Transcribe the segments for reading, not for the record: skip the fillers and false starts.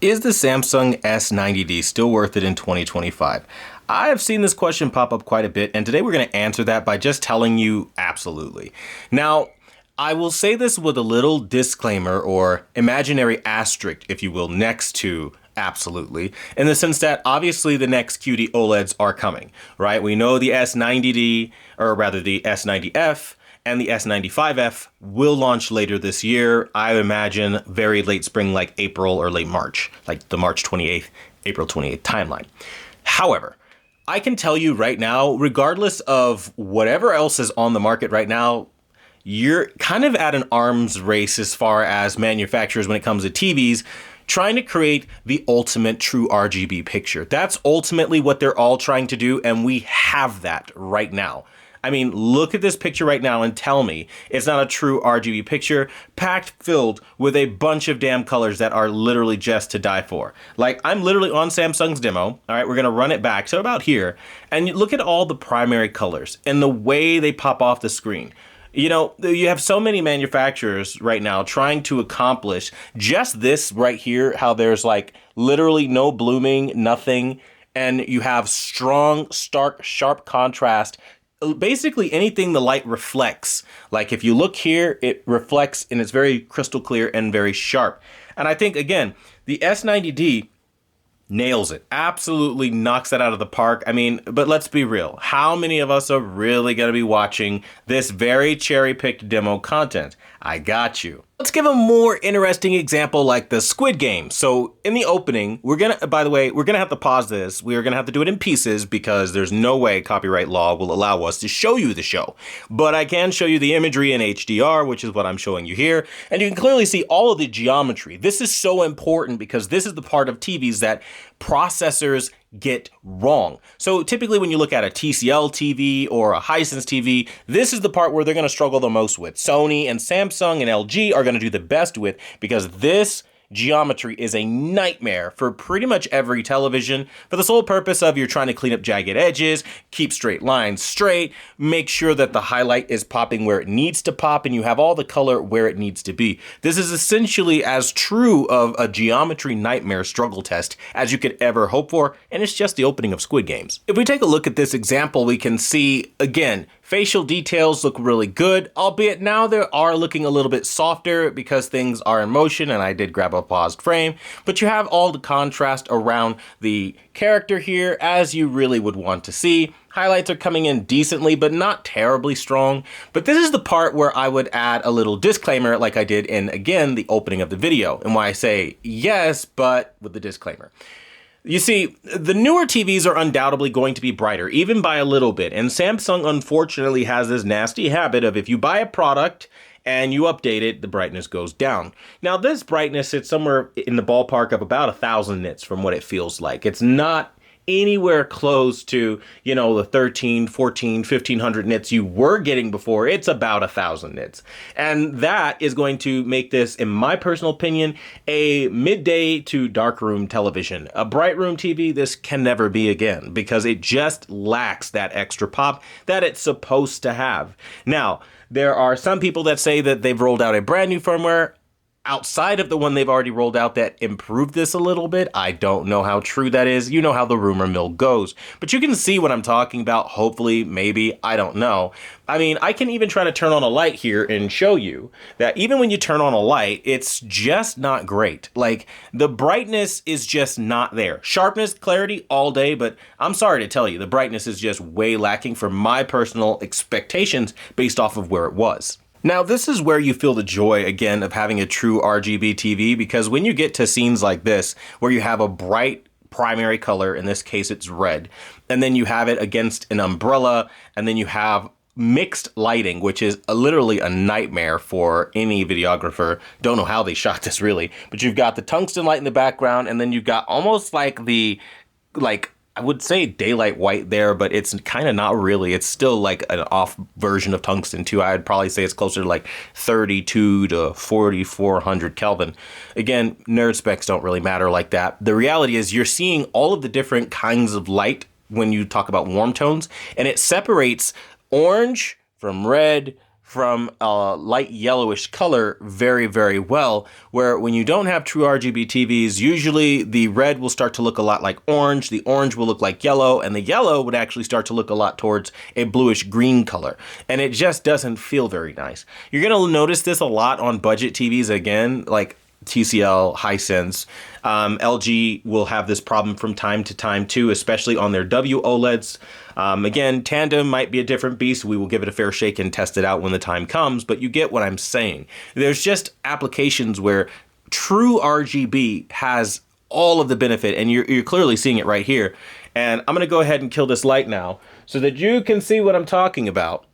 Is the Samsung S90D still worth it in 2025? I have seen this question pop up quite a bit, and today we're going to answer that by just telling you absolutely. Now, I will say this with a little disclaimer or imaginary asterisk, if you will, next to absolutely, in the sense that obviously the next QD OLEDs are coming, right? We know the S90D, or rather the S90F, and the S95F will launch later this year. I imagine very late spring, like April or late March, like the March 28th, April 28th timeline. However, I can tell you right now, regardless of whatever else is on the market right now, you're kind of at an arms race as far as manufacturers when it comes to TVs, trying to create the ultimate true RGB picture. That's ultimately what they're all trying to do, and we have that right now. I mean, look at this picture right now and tell me it's not a true RGB picture, packed, filled with a bunch of damn colors that are literally just to die for. Like, I'm literally on Samsung's demo. All right, we're going to run it back. So about here, and you look at all the primary colors and the way they pop off the screen. You know, you have so many manufacturers right now trying to accomplish just this right here, how there's like literally no blooming, nothing, and you have strong, stark, sharp contrast. Basically anything the light reflects. Like if you look here, it reflects and it's very crystal clear and very sharp. And I think, again, the S90D nails it. Absolutely knocks that out of the park. I mean, but let's be real. How many of us are really going to be watching this very cherry-picked demo content? I got you. Let's give a more interesting example like the Squid Game. So in the opening, by the way, we're gonna have to pause this. We are gonna have to do it in pieces because there's no way copyright law will allow us to show you the show. But I can show you the imagery in HDR, which is what I'm showing you here. And you can clearly see all of the geometry. This is so important because this is the part of TVs that processors get wrong. So typically when you look at a TCL TV or a Hisense TV, this is the part where they're going to struggle the most with. Sony and Samsung and LG are going to do the best with, because this geometry is a nightmare for pretty much every television for the sole purpose of you're trying to clean up jagged edges, keep straight lines straight, make sure that the highlight is popping where it needs to pop, and you have all the color where it needs to be. This is essentially as true of a geometry nightmare struggle test as you could ever hope for, and it's just the opening of Squid Games. If we take a look at this example, we can see, again, facial details look really good, albeit now they are looking a little bit softer because things are in motion, and I did grab a paused frame, but you have all the contrast around the character here as you really would want to see. Highlights are coming in decently, but not terribly strong. But this is the part where I would add a little disclaimer like I did in, again, the opening of the video, and why I say yes, but with the disclaimer. You see, the newer TVs are undoubtedly going to be brighter, even by a little bit. And Samsung, unfortunately, has this nasty habit of if you buy a product and you update it, the brightness goes down. Now, this brightness sits somewhere in the ballpark of about 1,000 nits from what it feels like. It's not anywhere close to, you know, the 13, 14, 1500 nits you were getting before. It's about 1,000 nits. And that is going to make this, in my personal opinion, a midday to dark room television. A bright room TV, this can never be again because it just lacks that extra pop that it's supposed to have. Now, there are some people that say that they've rolled out a brand new firmware outside of the one they've already rolled out that improved this a little bit. I don't know how true that is. You know how the rumor mill goes. But you can see what I'm talking about. Hopefully, maybe, I don't know. I mean, I can even try to turn on a light here and show you that even when you turn on a light, it's just not great. Like, the brightness is just not there. Sharpness, clarity, all day, but I'm sorry to tell you, the brightness is just way lacking for my personal expectations based off of where it was. Now, this is where you feel the joy, again, of having a true RGB TV, because when you get to scenes like this, where you have a bright primary color, in this case it's red, and then you have it against an umbrella, and then you have mixed lighting, which is literally a nightmare for any videographer. Don't know how they shot this really, but you've got the tungsten light in the background, and then you've got almost like I would say daylight white there, but it's kind of not really. It's still like an off version of tungsten too. I'd probably say it's closer to like 32 to 4400 Kelvin. Again, nerd specs don't really matter like that. The reality is you're seeing all of the different kinds of light when you talk about warm tones, and it separates orange from red, from a light yellowish color very, very well, where when you don't have true RGB TVs, usually the red will start to look a lot like orange, the orange will look like yellow, and the yellow would actually start to look a lot towards a bluish green color. And it just doesn't feel very nice. You're going to notice this a lot on budget TVs again, like TCL, Hisense. LG will have this problem from time to time too, especially on their WOLEDs. Again, Tandem might be a different beast. We will give it a fair shake and test it out when the time comes, but you get what I'm saying. There's just applications where true RGB has all of the benefit, and you're clearly seeing it right here. And I'm going to go ahead and kill this light now so that you can see what I'm talking about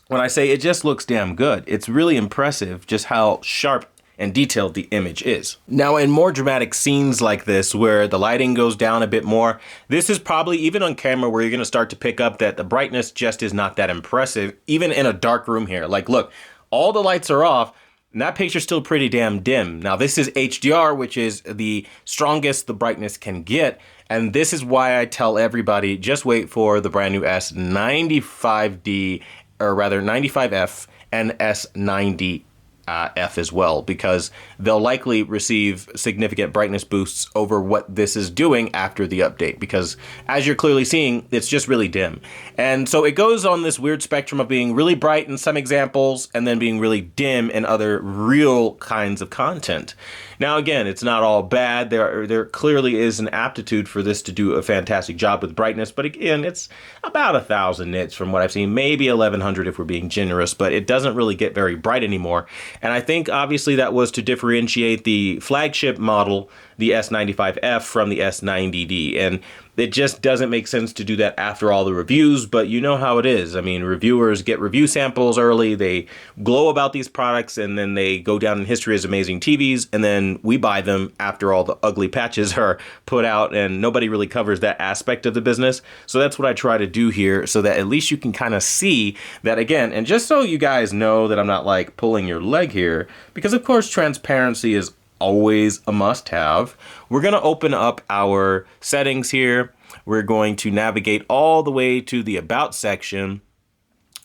when I say it just looks damn good. It's really impressive just how sharp and detailed the image is. Now, in more dramatic scenes like this, where the lighting goes down a bit more, this is probably, even on camera, where you're gonna start to pick up that the brightness just is not that impressive, even in a dark room here. Like, look, all the lights are off, and that picture's still pretty damn dim. Now, this is HDR, which is the strongest the brightness can get, and this is why I tell everybody, just wait for the brand new S95D, or rather 95F and S90 F as well, because they'll likely receive significant brightness boosts over what this is doing after the update, because as you're clearly seeing, it's just really dim. And so it goes on this weird spectrum of being really bright in some examples and then being really dim in other real kinds of content. Now, again, it's not all bad. There clearly is an aptitude for this to do a fantastic job with brightness, but again, it's about 1,000 nits from what I've seen, maybe 1,100 if we're being generous, but it doesn't really get very bright anymore. And I think obviously that was to differentiate the flagship model, the S95F, from the S90D. And it just doesn't make sense to do that after all the reviews, but you know how it is. I mean, reviewers get review samples early, they glow about these products, and then they go down in history as amazing TVs, and then we buy them after all the ugly patches are put out, and nobody really covers that aspect of the business. So that's what I try to do here, so that at least you can kind of see that again, and just so you guys know that I'm not like pulling your leg here, because of course transparency is always a must-have. We're going to open up our settings here. We're going to navigate all the way to the About section,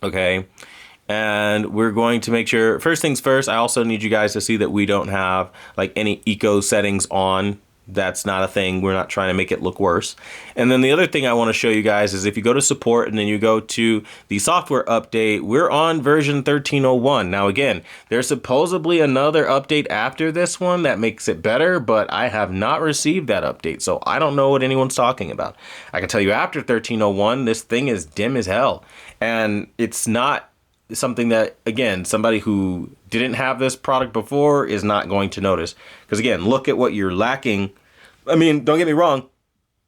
okay? And we're going to make sure, first things first, I also need you guys to see that we don't have like any eco settings on. That's not a thing. We're not trying to make it look worse. And then the other thing I want to show you guys is if you go to support and then you go to the software update, we're on version 13.01. Now again, there's supposedly another update after this one that makes it better, but I have not received that update, so I don't know what anyone's talking about. I can tell you after 13.01, this thing is dim as hell. And it's not something that, again, somebody who didn't have this product before is not going to notice. Because again, look at what you're lacking. I mean, don't get me wrong.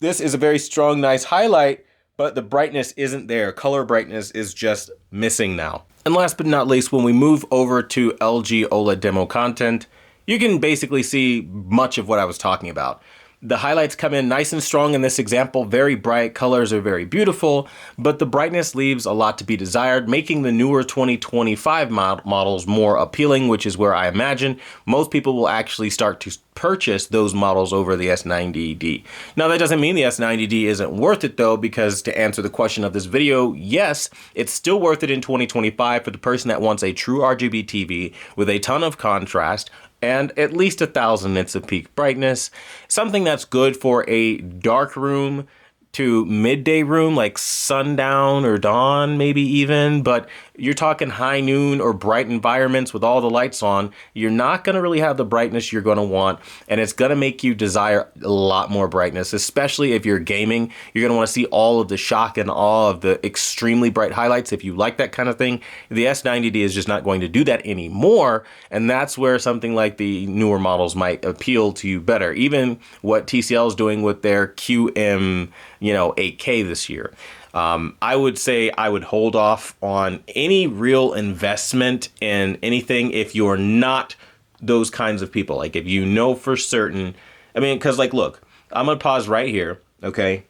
This is a very strong, nice highlight, but the brightness isn't there. Color brightness is just missing now. And last but not least, when we move over to LG OLED demo content, you can basically see much of what I was talking about. The highlights come in nice and strong in this example, very bright, colors are very beautiful, but the brightness leaves a lot to be desired, making the newer 2025 models more appealing, which is where I imagine most people will actually start to purchase those models over the S90D. Now, that doesn't mean the S90D isn't worth it though, because to answer the question of this video, yes, it's still worth it in 2025 for the person that wants a true RGB TV with a ton of contrast, and at least 1,000 nits of peak brightness. Something that's good for a dark room to midday room, like sundown or dawn maybe even, but you're talking high noon or bright environments with all the lights on, you're not going to really have the brightness you're going to want, and it's going to make you desire a lot more brightness, especially if you're gaming. You're going to want to see all of the shock and awe of the extremely bright highlights if you like that kind of thing. The S90D is just not going to do that anymore, and that's where something like the newer models might appeal to you better. Even what TCL is doing with their QM 8K this year. I would say I would hold off on any real investment in anything if you're not those kinds of people. Like if you know for certain, I mean, because like, look, I'm going to pause right here, okay?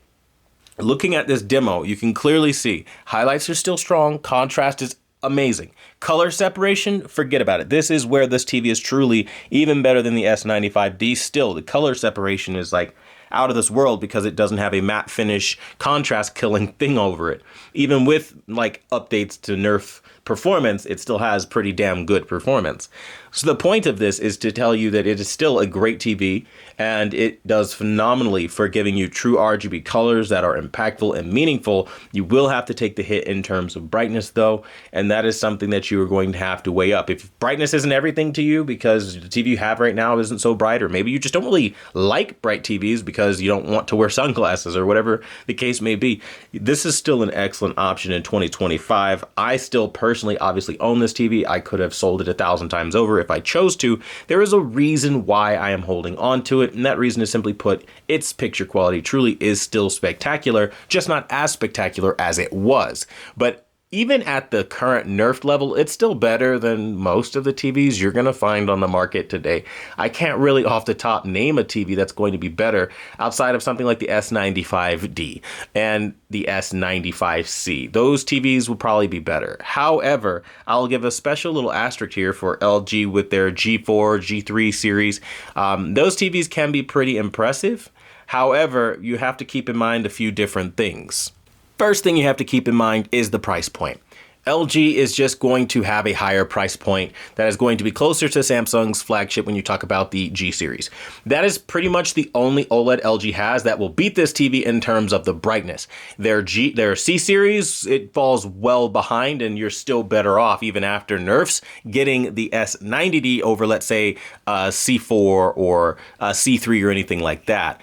Looking at this demo, you can clearly see highlights are still strong, contrast is amazing. Color separation, forget about it. This is where this TV is truly even better than the S95D. Still, the color separation is like out of this world because it doesn't have a matte finish contrast killing thing over it. Even with like updates to nerf performance, it still has pretty damn good performance. So the point of this is to tell you that it is still a great TV, and it does phenomenally for giving you true RGB colors that are impactful and meaningful. You will have to take the hit in terms of brightness though, and that is something that you are going to have to weigh up. If brightness isn't everything to you because the TV you have right now isn't so bright, or maybe you just don't really like bright TVs because you don't want to wear sunglasses or whatever the case may be, this is still an excellent option in 2025. I still personally obviously own this TV. I could have sold it 1,000 times over if I chose to. There is a reason why I am holding on to it, and that reason is simply put, its picture quality truly is still spectacular, just not as spectacular as it was. But even at the current nerfed level, it's still better than most of the TVs you're going to find on the market today. I can't really off the top name a TV that's going to be better outside of something like the S95D and the S95C. Those TVs will probably be better. However, I'll give a special little asterisk here for LG with their G4, G3 series. Those TVs can be pretty impressive. However, you have to keep in mind a few different things. First thing you have to keep in mind is the price point. LG is just going to have a higher price point that is going to be closer to Samsung's flagship when you talk about the G series. That is pretty much the only OLED LG has that will beat this TV in terms of the brightness. Their C series, it falls well behind, and you're still better off even after nerfs getting the S90D over, let's say, C4 or C3 or anything like that.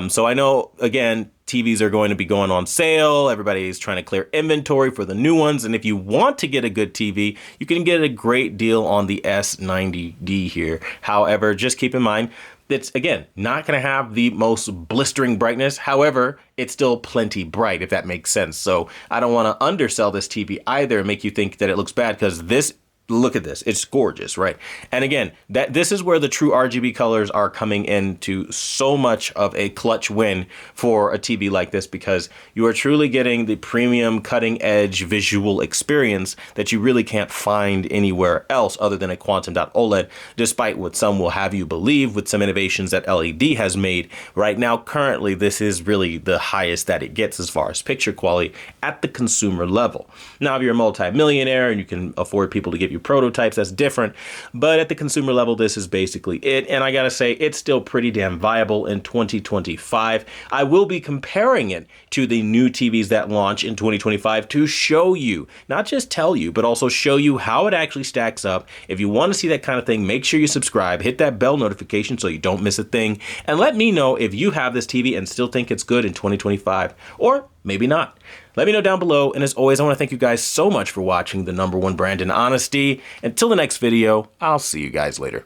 So I know, again, TVs are going to be going on sale. Everybody's trying to clear inventory for the new ones. And if you want to get a good TV, you can get a great deal on the S90D here. However, just keep in mind, it's, again, not going to have the most blistering brightness. However, it's still plenty bright, if that makes sense. So I don't want to undersell this TV either and make you think that it looks bad, because this, look at this, it's gorgeous, right? And again, this is where the true RGB colors are coming into so much of a clutch win for a TV like this, because you are truly getting the premium cutting edge visual experience that you really can't find anywhere else other than a Quantum Dot OLED, despite what some will have you believe with some innovations that LED has made. Right now, currently, this is really the highest that it gets as far as picture quality at the consumer level. Now, if you're a multi-millionaire and you can afford people to give you prototypes, that's different, but at the consumer level, this is basically it. And I gotta say, it's still pretty damn viable in 2025. I will be comparing it to the new TVs that launch in 2025 to show you, not just tell you, but also show you how it actually stacks up. If you want to see that kind of thing, make sure you subscribe, hit that bell notification so you don't miss a thing, and let me know if you have this TV and still think it's good in 2025, or maybe not. Let me know down below, and as always, I want to thank you guys so much for watching the #1 brand in honesty. Until the next video, I'll see you guys later.